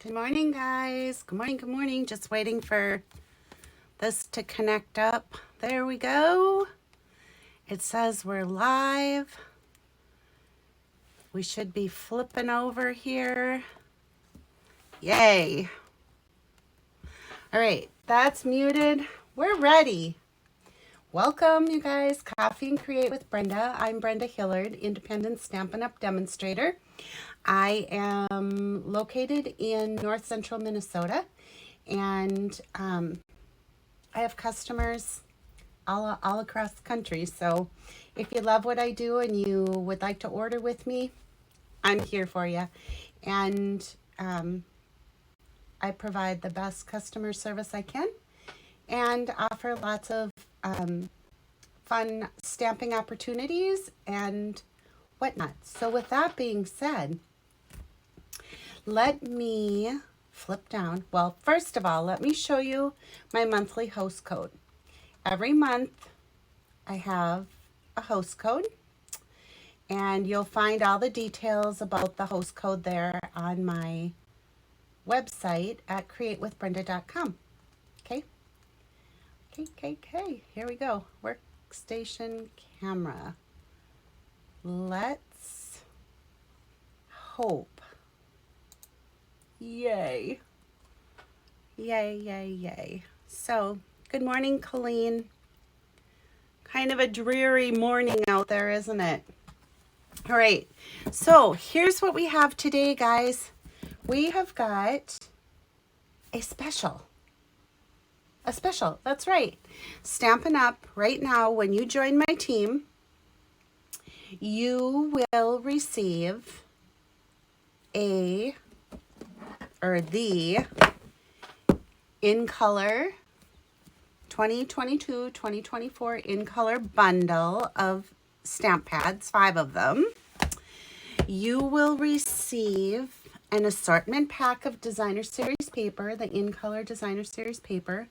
Good morning, guys. Good morning, good morning. Just waiting for this to connect up. There we go. It says we're live. We should be flipping over here. Yay. All right, that's muted. We're ready. Welcome, you guys. Coffee and Create with Brenda. I'm Brenda Hillard, Independent Stampin' Up! Demonstrator. I am located in north central Minnesota, and I have customers all across the country. So if you love what I do and you would like to order with me, I'm here for you. And I provide the best customer service I can and offer lots of fun stamping opportunities and whatnot. So with that being said, let me flip down. Well, first of all, let me show you my monthly host code. Every month I have a host code, and you'll find all the details about the host code there on my website at createwithbrenda.com. Okay. Here we go. Workstation camera. Let's hope. Yay. Yay. So, good morning, Colleen. Kind of a dreary morning out there, isn't it? All right. So, here's what we have today, guys. We have got a special. That's right. Stampin' Up! Right now, when you join my team, you will receive the In Color 2022-2024 In Color bundle of stamp pads, 5 of them. You will receive an assortment pack of Designer Series paper, the In Color Designer Series paper.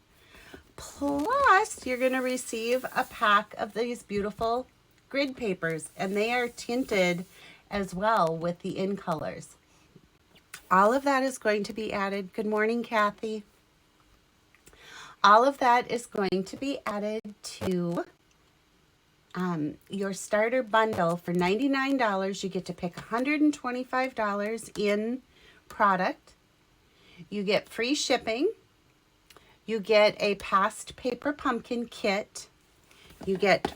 Plus, you're going to receive a pack of these beautiful grid papers, and they are tinted as well with the In Colors. All of that is going to be added. Good morning, Kathy. All of that is going to be added to your starter bundle for $99. You get to pick $125 in product. You get free shipping. You get a past paper pumpkin kit. You get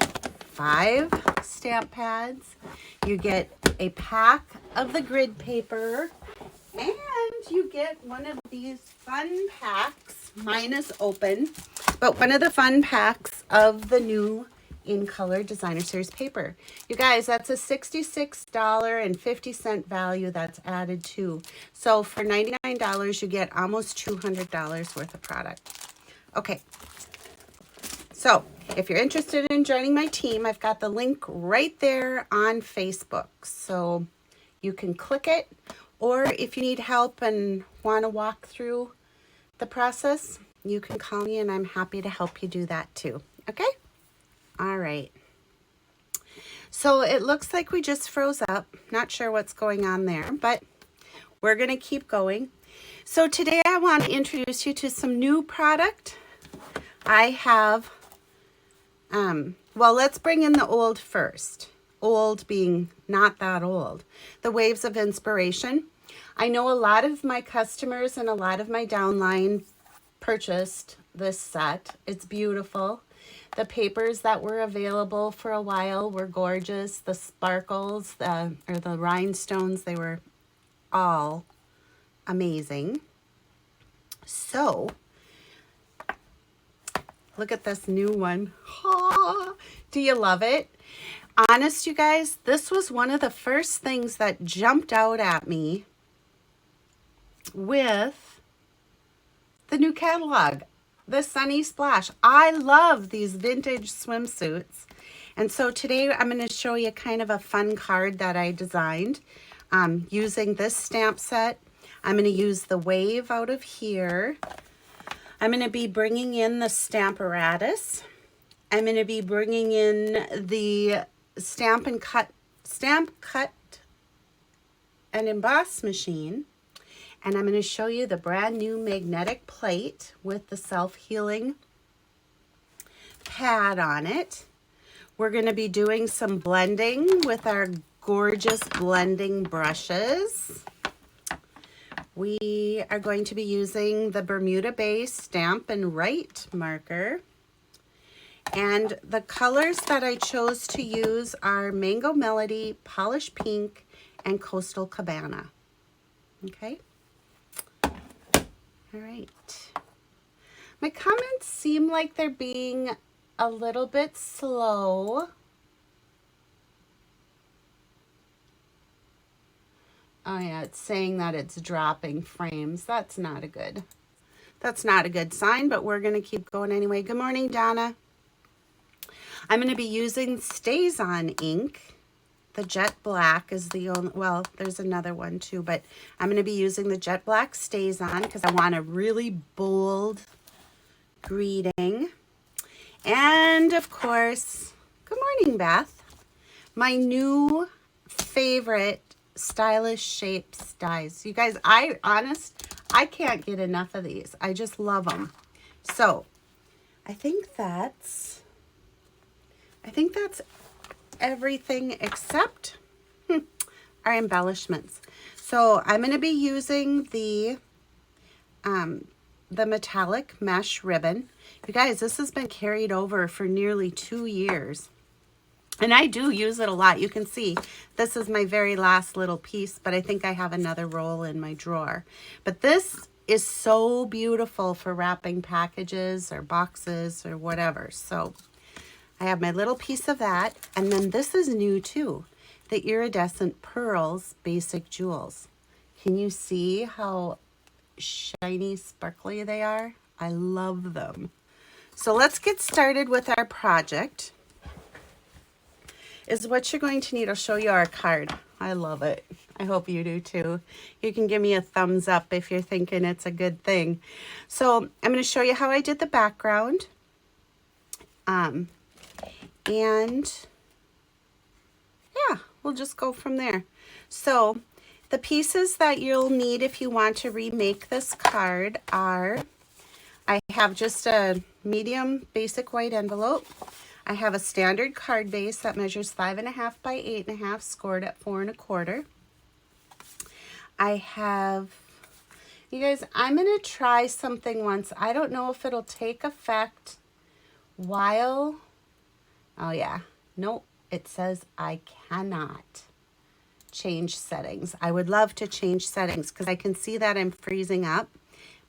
5 stamp pads. You get a pack of the grid paper. And you get one of these fun packs. Mine is open, but one of the fun packs of the new In Color Designer Series paper. You guys, that's a $66.50 value that's added to. So for $99, you get almost $200 worth of product. Okay. So if you're interested in joining my team, I've got the link right there on Facebook. So you can click it. Or if you need help and want to walk through the process, you can call me and I'm happy to help you do that too. Okay? All right. So it looks like we just froze up. Not sure what's going on there, but we're going to keep going. So today I want to introduce you to some new product. I have, well, let's bring in the old first. Old being not that old. The Waves of Inspiration. I know a lot of my customers and a lot of my downline purchased this set. It's beautiful. The papers that were available for a while were gorgeous. The sparkles, or the rhinestones, they were all amazing. So, look at this new one. Do you love it? Honest, you guys, this was one of the first things that jumped out at me with the new catalog, the Sunny Splash. I love these vintage swimsuits. And so today I'm going to show you kind of a fun card that I designed using this stamp set. I'm going to use the wave out of here. I'm going to be bringing in the Stamparatus. I'm going to be bringing in the stamp cut and emboss machine. And I'm going to show you the brand new magnetic plate with the self-healing pad on it. We're going to be doing some blending with our gorgeous blending brushes. We are going to be using the Bermuda Bay Stamp and Write marker. And the colors that I chose to use are Mango Melody, Polish Pink, and Coastal Cabana. Okay. All right. My comments seem like they're being a little bit slow. Oh yeah, it's saying that it's dropping frames. That's not a good sign, but we're gonna keep going anyway. Good morning, Donna. I'm gonna be using Stays On ink. The Jet Black is the only, well, there's another one too, but I'm gonna be using the Jet Black Stays On because I want a really bold greeting. And of course, good morning, Beth. My new favorite stylish shapes dies. You guys, I can't get enough of these. I just love them. So I think that's everything except our embellishments. So I'm going to be using the metallic mesh ribbon. You guys, this has been carried over for nearly 2 years. And I do use it a lot. You can see this is my very last little piece, but I think I have another roll in my drawer. But this is so beautiful for wrapping packages or boxes or whatever. So I have my little piece of that. And then this is new too, the Iridescent Pearls Basic Jewels. Can you see how shiny, sparkly they are? I love them. So let's get started with our project. Is what you're going to need. I'll show you our card. I love it. I hope you do too. You can give me a thumbs up if you're thinking it's a good thing. So I'm going to show you how I did the background. And yeah, we'll just go from there. So the pieces that you'll need if you want to remake this card are, I have just a medium basic white envelope. I have a standard card base that measures 5.5 by 8.5, scored at 4 1/4. I have, you guys, I'm going to try something once. I don't know if it'll take effect while, oh yeah, nope, it says I cannot change settings. I would love to change settings because I can see that I'm freezing up,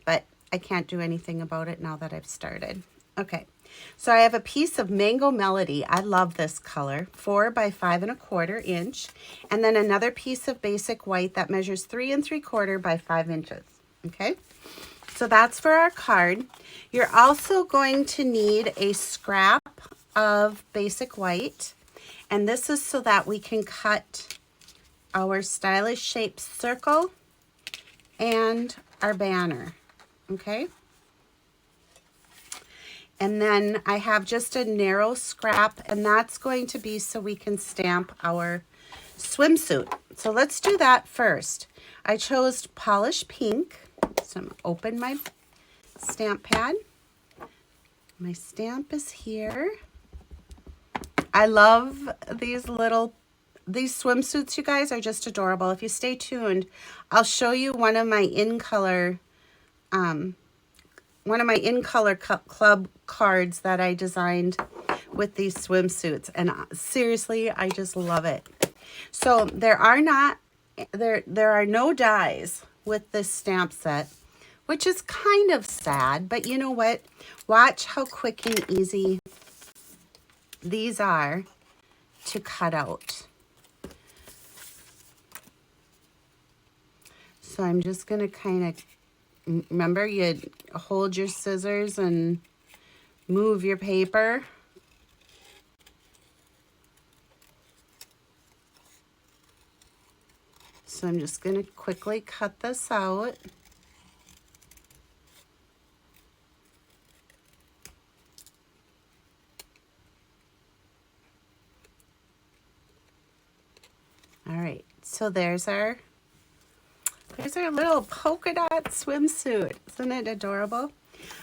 but I can't do anything about it now that I've started. Okay. So I have a piece of Mango Melody. I love this color, 4 by 5 1/4 inch. And then another piece of basic white that measures 3 3/4 by 5 inches. Okay. So that's for our card. You're also going to need a scrap of basic white. And this is so that we can cut our stylish shaped circle and our banner. Okay. And then I have just a narrow scrap, and that's going to be so we can stamp our swimsuit. So let's do that first. I chose Polish Pink. So I'm going to open my stamp pad. My stamp is here. I love these swimsuits, you guys, are just adorable. If you stay tuned, I'll show you one of my In Color Club cards that I designed with these swimsuits, and seriously, I just love it. So there are no dies with this stamp set, which is kind of sad, but you know what? Watch how quick and easy these are to cut out. So I'm just going to kind of, remember, you hold your scissors and move your paper. So I'm just going to quickly cut this out. All right, so there's our There's our little polka dot swimsuit. Isn't it adorable?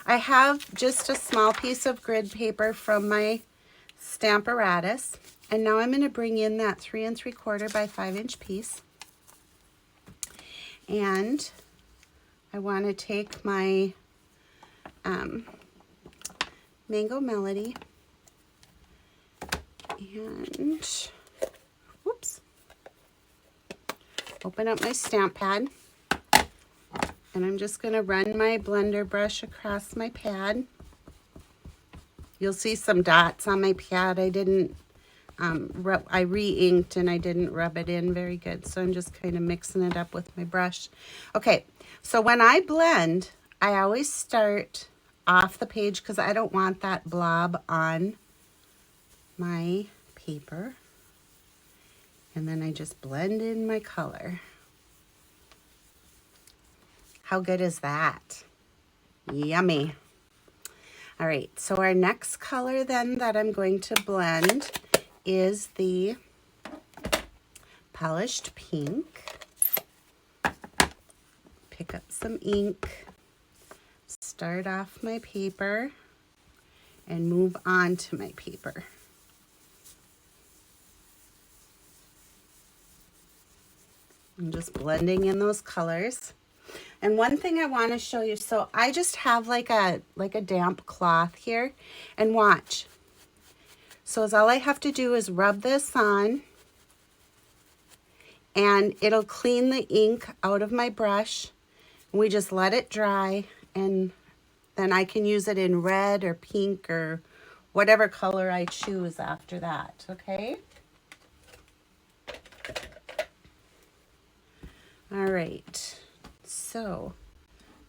I have just a small piece of grid paper from my Stamparatus. And now I'm going to bring in that 3 3/4 by 5 inch piece. And I want to take my Mango Melody and, whoops, open up my stamp pad. And I'm just going to run my blender brush across my pad. You'll see some dots on my pad. I didn't, I re-inked and I didn't rub it in very good. So I'm just kind of mixing it up with my brush. Okay, so when I blend, I always start off the page because I don't want that blob on my paper. And then I just blend in my color. How good is that? Yummy. All right, so our next color then that I'm going to blend is the Polished Pink. Pick up some ink, start off my paper, and move on to my paper. I'm just blending in those colors. And one thing I want to show you, so I just have like a damp cloth here, and watch. So all I have to do is rub this on, and it'll clean the ink out of my brush. We just let it dry, and then I can use it in red or pink or whatever color I choose after that, okay? All right. So,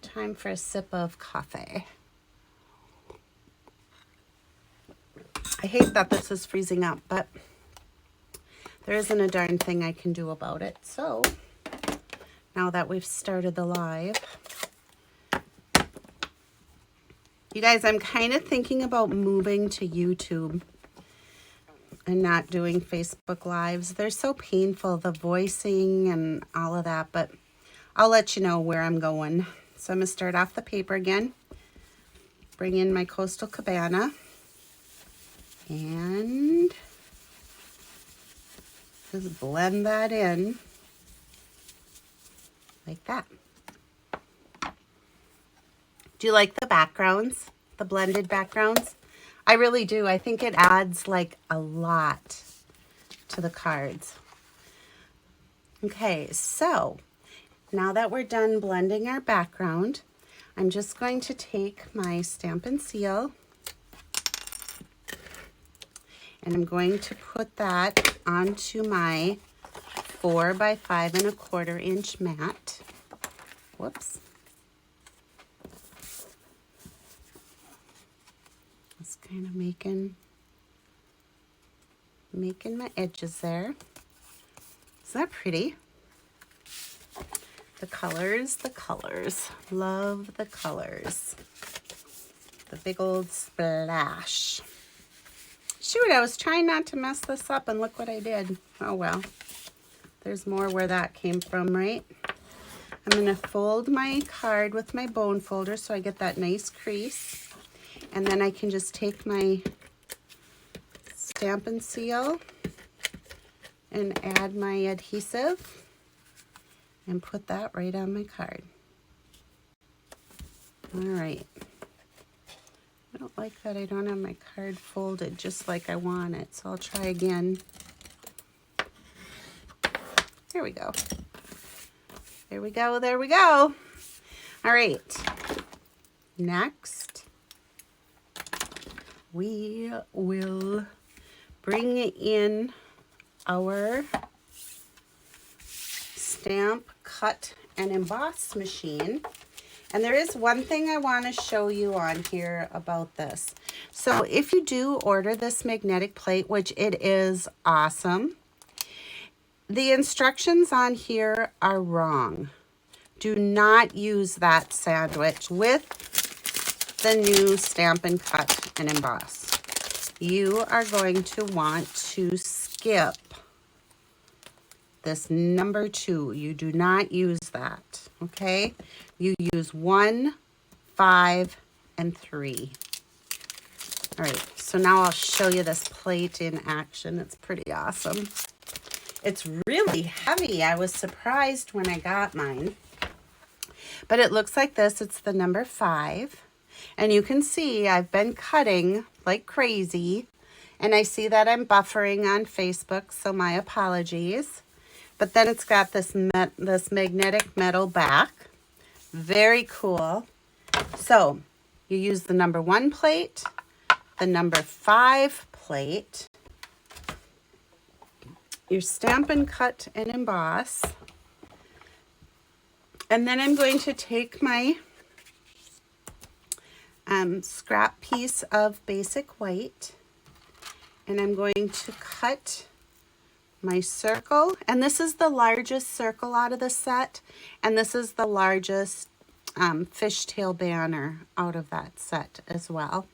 time for a sip of coffee. I hate that this is freezing up, but there isn't a darn thing I can do about it. So, now that we've started the live, you guys, I'm kind of thinking about moving to YouTube and not doing Facebook Lives. They're so painful, the voicing and all of that, but I'll let you know where I'm going. So I'm going to start off the paper again. Bring in my Coastal Cabana. And just blend that in like that. Do you like the backgrounds? The blended backgrounds? I really do. I think it adds like a lot to the cards. Okay, so now that we're done blending our background, I'm just going to take my Stampin' Seal and I'm going to put that onto my 4 by 5 1/4 inch mat. Whoops. Just kind of making my edges there. Isn't that pretty? The colors, the colors. Love the colors. The big old splash. Shoot, I was trying not to mess this up and look what I did. Oh well. There's more where that came from, right? I'm going to fold my card with my bone folder so I get that nice crease. And then I can just take my Stampin' Seal and add my adhesive and put that right on my card. All right. I don't like that I don't have my card folded just like I want it, so I'll try again. There we go. There we go, there we go. All right. Next, we will bring in our stamp, cut, and emboss machine. And there is one thing I want to show you on here about this. So if you do order this magnetic plate, which it is awesome, the instructions on here are wrong. Do not use that sandwich with the new Stampin' Cut and Emboss. You are going to want to skip this number 2. You do not use that. okay? You use 1, 5, and 3. All right, so now I'll show you this plate in action. It's pretty awesome. It's really heavy. I was surprised when I got mine. But it looks like this. It's the number 5. And you can see I've been cutting like crazy. And I see that I'm buffering on Facebook, so my apologies. But then it's got this magnetic metal back. Very cool. So you use the number 1 plate, the number 5 plate, your stamp and cut and emboss. And then I'm going to take my scrap piece of basic white, and I'm going to cut my circle. And this is the largest circle out of the set, and this is the largest fishtail banner out of that set as well.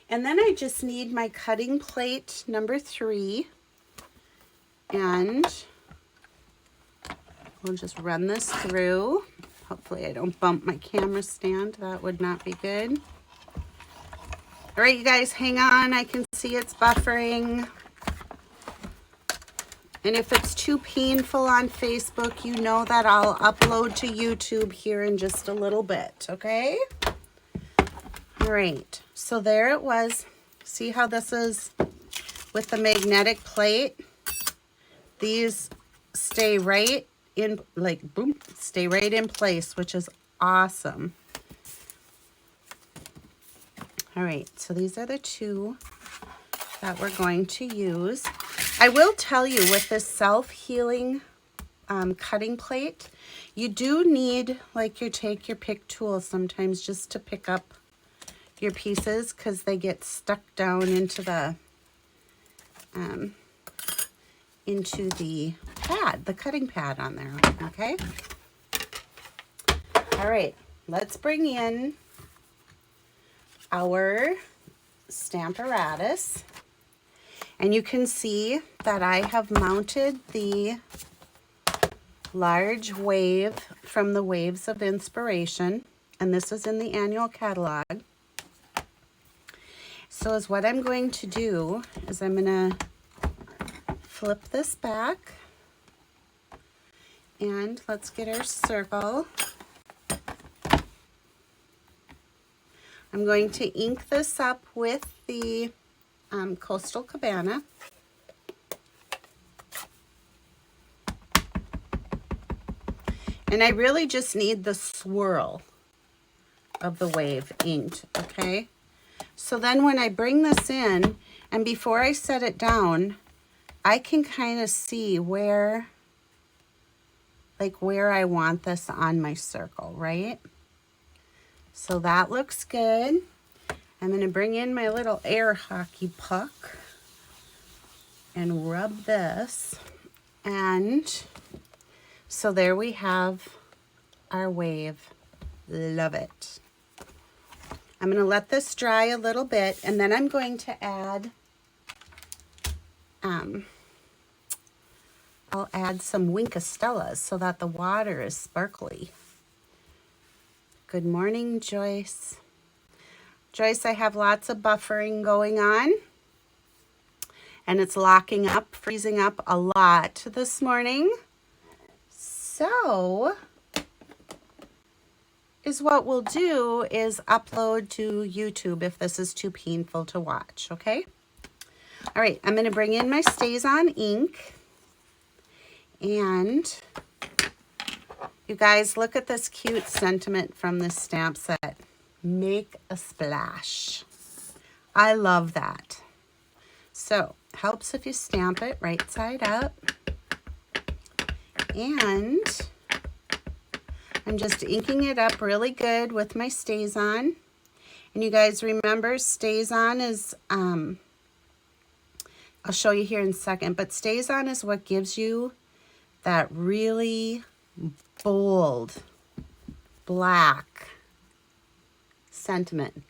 And then I just need my cutting plate number 3, and we'll just run this through. Hopefully I don't bump my camera stand. That would not be good. All right, you guys, hang on. I can see it's buffering. And if it's too painful on Facebook, you know that I'll upload to YouTube here in just a little bit, okay? All right, so there it was. See how this is with the magnetic plate? These stay right in, like, boom, stay right in place, which is awesome. All right, so these are the 2 that we're going to use. I will tell you, with this self-healing cutting plate, you do need, like, you take your pick tool sometimes just to pick up your pieces, because they get stuck down into the pad, the cutting pad on there, okay? All right, let's bring in our Stamparatus. And you can see that I have mounted the large wave from the Waves of Inspiration, and this is in the annual catalog. So is what I'm going to do is I'm going to flip this back, and let's get our circle. I'm going to ink this up with the Coastal Cabana. And I really just need the swirl of the wave inked, okay? So then when I bring this in, and before I set it down, I can kind of see where I want this on my circle, right? So that looks good. I'm going to bring in my little air hockey puck and rub this. And so there we have our wave. Love it. I'm going to let this dry a little bit, and then I'm going to add I'll add some Winkastellas so that the water is sparkly. Good morning, Joyce. Joyce, I have lots of buffering going on, and it's locking up, freezing up a lot this morning. So is what we'll do is upload to YouTube if this is too painful to watch, okay? All right, I'm going to bring in my StazOn ink. And you guys, look at this cute sentiment from this stamp set. Make a splash. I love that. So, helps if you stamp it right side up. And I'm just inking it up really good with my StazOn. And you guys remember, StazOn is, I'll show you here in a second, but StazOn is what gives you that really bold black sentiment.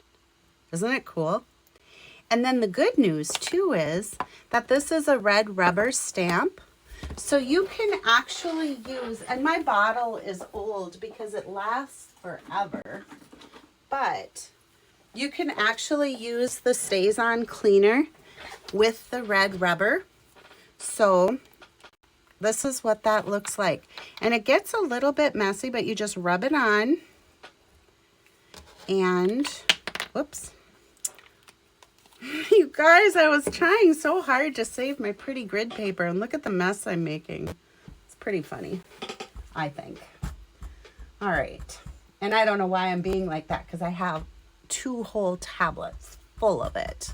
Isn't it cool? And then the good news too is that this is a red rubber stamp. So you can actually use, and my bottle is old because it lasts forever, but you can actually use the Stays On cleaner with the red rubber. So this is what that looks like. And it gets a little bit messy, but you just rub it on. And, whoops. You guys, I was trying so hard to save my pretty grid paper, and look at the mess I'm making. It's pretty funny, I think. All right. And I don't know why I'm being like that, because I have 2 whole tablets full of it.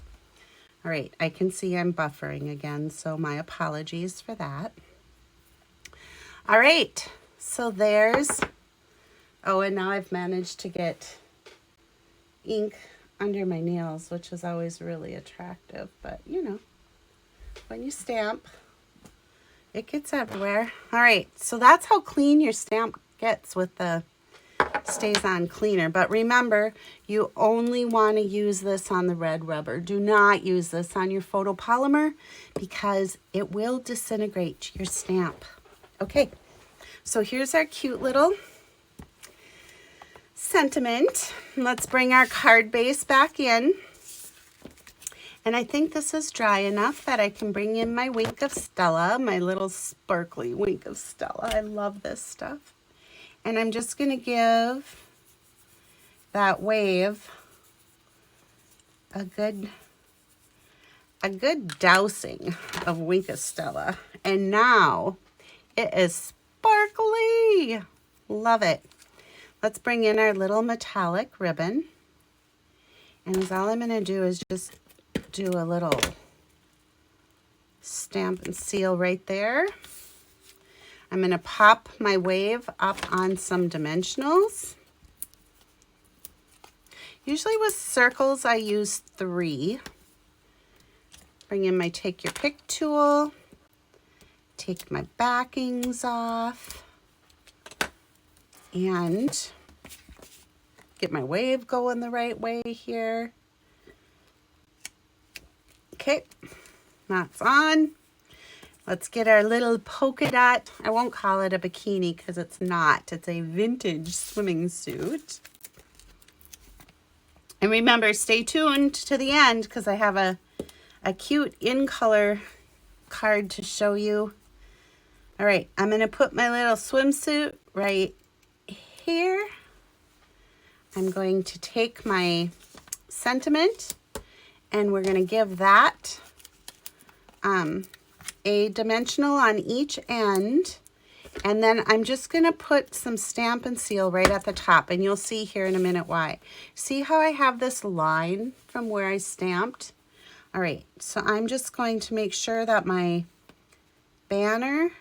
All right, I can see I'm buffering again, so my apologies for that. All right, so there's, oh, and now I've managed to get ink under my nails, which is always really attractive, but you know, when you stamp, it gets everywhere. All right, so that's how clean your stamp gets with the Stays On cleaner. But remember, you only want to use this on the red rubber. Do not use this on your photopolymer because it will disintegrate your stamp. Okay, so here's our cute little sentiment. Let's bring our card base back in. And I think this is dry enough that I can bring in my Wink of Stella, my little sparkly Wink of Stella. I love this stuff. And I'm just going to give that wave a good dousing of Wink of Stella. And now it is sparkly. Love it. Let's bring in our little metallic ribbon. And all I'm going to do is just do a little stamp and seal right there. I'm going to pop my wave up on some dimensionals. Usually with circles, I use 3. Bring in my Take Your Pick tool. Take my backings off. And get my wave going the right way here. Okay, that's on. Let's get our little polka dot. I won't call it a bikini because it's not. It's a vintage swimming suit. And remember, stay tuned to the end because I have a cute In Color card to show you. All right, I'm going to put my little swimsuit right here. I'm going to take my sentiment and we're going to give that a dimensional on each end. And then I'm just going to put some stamp and seal right at the top. And you'll see here in a minute why. See how I have this line from where I stamped? All right, so I'm just going to make sure that my banner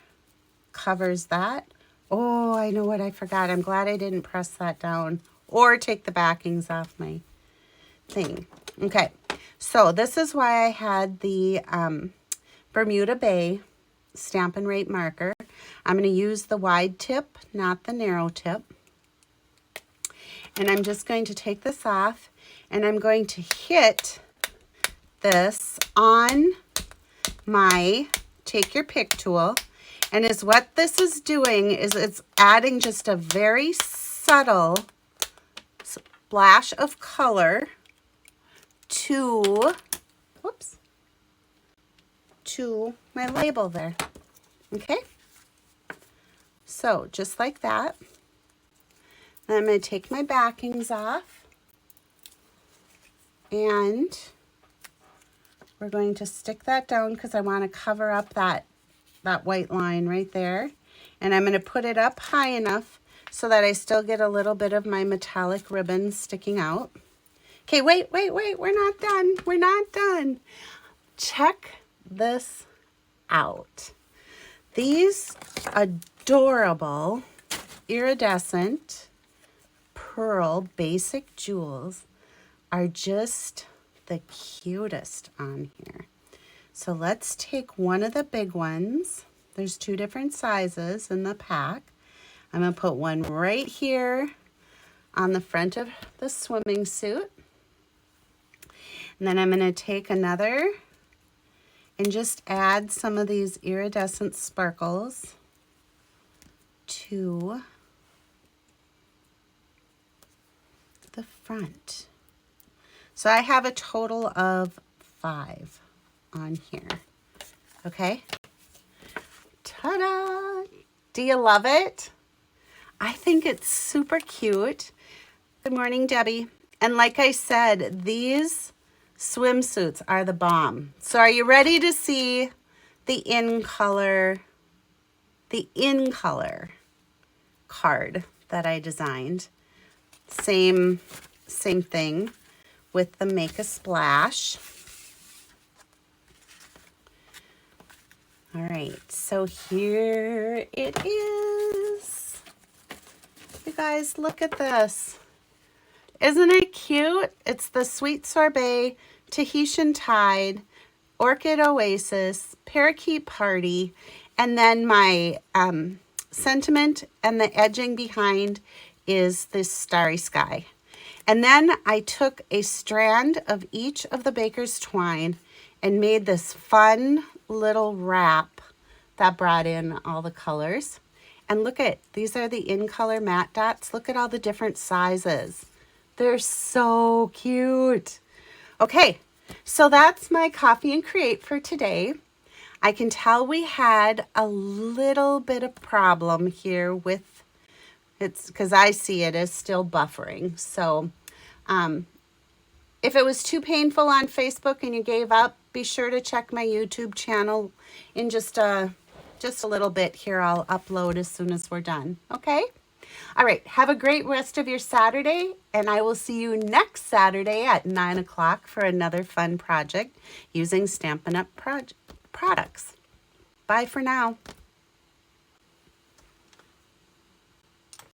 covers that. Oh, I know what I forgot. I'm glad I didn't press that down or take the backings off my thing. Okay, so this is why I had the Bermuda Bay Stampin' Rate marker. I'm going to use the wide tip, not the narrow tip. And I'm just going to take this off and I'm going to hit this on my Take Your Pick tool. And is what this is doing is it's adding just a very subtle splash of color to, whoops, to my label there. Okay? So just like that. Then I'm going to take my backings off. And we're going to stick that down because I want to cover up that white line right there. And I'm going to put it up high enough so that I still get a little bit of my metallic ribbon sticking out. Okay, wait, we're not done. We're not done. Check this out. These adorable iridescent pearl basic jewels are just the cutest on here. So let's take one of the big ones. There's 2 different sizes in the pack. I'm going to put one right here on the front of the swimming suit. And then I'm going to take another and just add some of these iridescent sparkles to the front. So I have a total of 5 on here. Okay. Ta-da! Do you love it? I think it's super cute. Good morning, Debbie. And like I said, these swimsuits are the bomb. So are you ready to see the In Color card that I designed? Same thing with the Make a Splash. All right, so here it is. You guys, look at this. Isn't it cute? It's the Sweet Sorbet, Tahitian Tide, Orchid Oasis, Parakeet Party, and then my sentiment and the edging behind is this Starry Sky. And then I took a strand of each of the baker's twine and made this fun little wrap that brought in all the colors. And look at, these are the In Color matte dots. Look at all the different sizes. They're so cute. Okay, so that's my Coffee and Create for today. I can tell we had a little bit of problem here with, it's because I see it as still buffering. So if it was too painful on Facebook and you gave up, be sure to check my YouTube channel in just a little bit here. I'll upload as soon as we're done. Okay? All right. Have a great rest of your Saturday, and I will see you next Saturday at 9 o'clock for another fun project using Stampin' Up! Products. Bye for now.